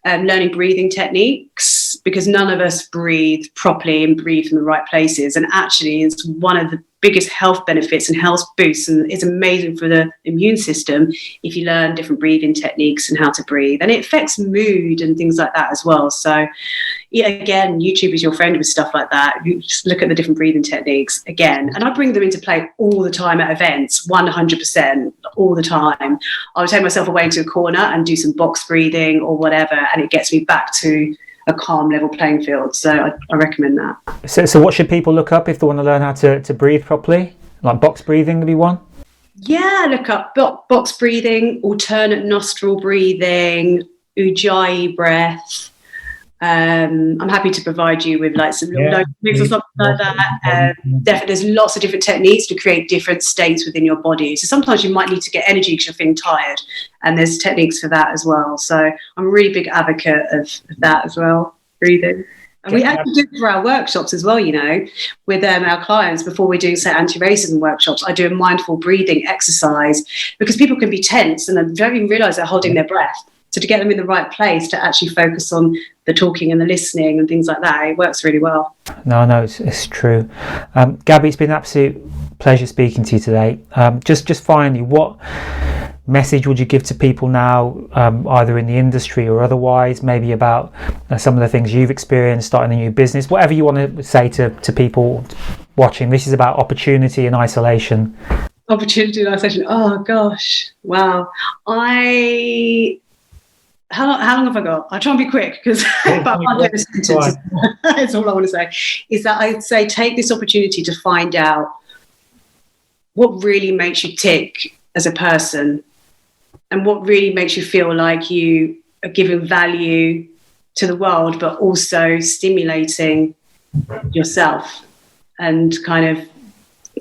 S2: learning breathing techniques, because none of us breathe properly and breathe from the right places. And actually it's one of the biggest health benefits and health boosts, and it's amazing for the immune system if you learn different breathing techniques and how to breathe. And it affects mood and things like that as well. So yeah, again, YouTube is your friend with stuff like that. You just look at the different breathing techniques again, and I bring them into play all the time at events, 100%, all the time. I would take myself away into a corner and do some box breathing or whatever, and it gets me back to a calm level playing field. So I recommend that.
S1: So what should people look up if they want to learn how to breathe properly? Like box breathing would be one?
S2: Yeah, look up box breathing, alternate nostril breathing, Ujjayi breath. I'm happy to provide you with like some little notes or something like that. Definitely, there's lots of different techniques to create different states within your body. So sometimes you might need to get energy because you're feeling tired, and there's techniques for that as well. So I'm a really big advocate of that as well, breathing. And we actually do it for our workshops as well, with our clients. Before we're doing, say, anti-racism workshops, I do a mindful breathing exercise, because people can be tense and they don't even realise they're holding their breath. So to get them in the right place to actually focus on the talking and the listening and things like that, it works really well.
S1: No, it's true. Gabby, it's been an absolute pleasure speaking to you today. Just finally, what message would you give to people now, either in the industry or otherwise, maybe about some of the things you've experienced, starting a new business, whatever you want to say to people watching? This is about opportunity and isolation.
S2: Opportunity and isolation. Oh, gosh. Wow. How long have I got? I'll try and be quick, because about 100 sentences is all I want to say. Is that I'd say take this opportunity to find out what really makes you tick as a person, and what really makes you feel like you are giving value to the world, but also stimulating yourself and kind of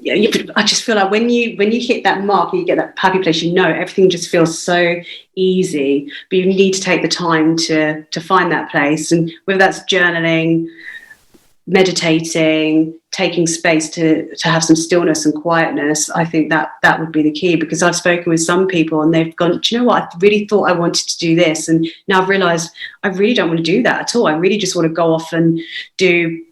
S2: I just feel like when you hit that mark and you get that happy place, everything just feels so easy. But you need to take the time to find that place, and whether that's journaling, meditating, taking space to have some stillness and quietness, I think that would be the key. Because I've spoken with some people and they've gone, do you know what, I really thought I wanted to do this, and now I've realised I really don't want to do that at all. I really just want to go off and do,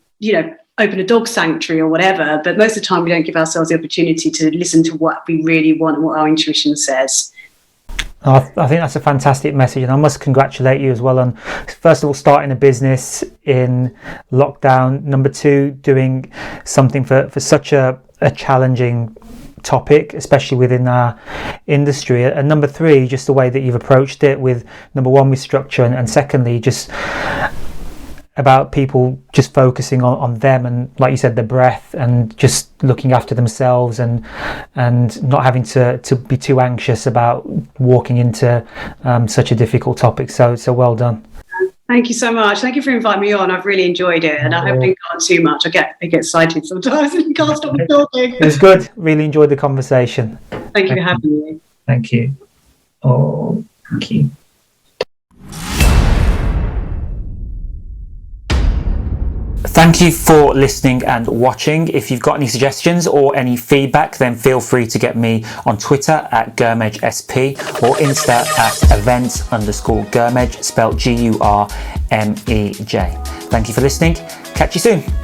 S2: open a dog sanctuary or whatever. But most of the time we don't give ourselves the opportunity to listen to what we really want and what our intuition says.
S1: I think that's a fantastic message, and I must congratulate you as well on, first of all, starting a business in lockdown, number 2, doing something for such a challenging topic, especially within our industry, and number 3, just the way that you've approached it, with number 1 with structure, and secondly just about people just focusing on them, and like you said, the breath, and just looking after themselves, and not having to be too anxious about walking into such a difficult topic. So well done.
S2: Thank you so much. Thank you for inviting me on. I've really enjoyed it, and I hope I didn't go on too much. I get excited sometimes and can't stop talking.
S1: It was good. Really enjoyed the conversation.
S2: Thank you for having me.
S1: Thank you. Oh, thank you. Thank you for listening and watching. If you've got any suggestions or any feedback, then feel free to get me on Twitter at GurmejSP or Insta at events_Gurmej, spelled Gurmej. Thank you for listening. Catch you soon.